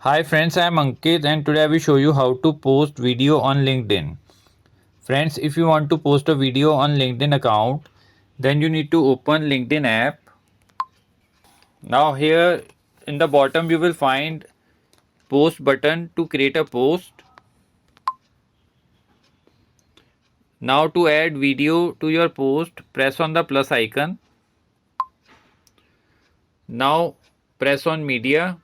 Hi friends, I am Ankit and today I will show you how to post video on LinkedIn. Friends, if you want to post a video on LinkedIn account, then you need to open LinkedIn app. Now here in the bottom you will find post button to create a post. Now to add video to your post, press on the plus icon. Now press on media.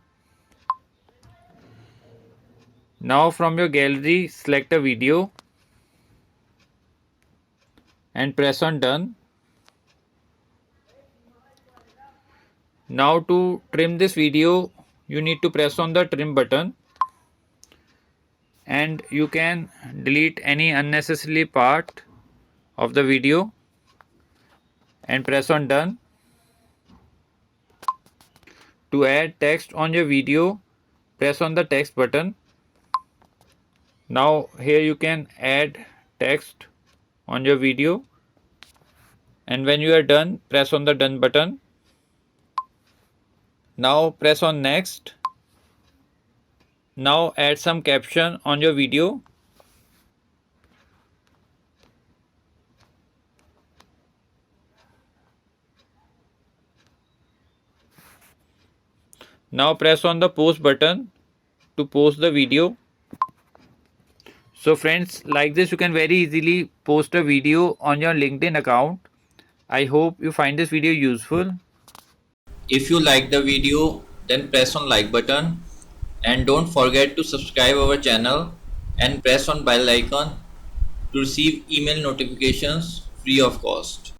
Now from your gallery select a video and press on done. Now to trim this video, you need to press on the trim button and you can delete any unnecessary part of the video and press on done. To add text on your video, press on the text button. Now here you can add text on your video and when you are done, press on the done button. Now press on next. Now add some caption on your video. Now press on the post button to post the video. So friends, like this you can very easily post a video on your LinkedIn account. I hope you find this video useful. If you like the video, then press on like button and don't forget to subscribe our channel and press on bell icon to receive email notifications free of cost.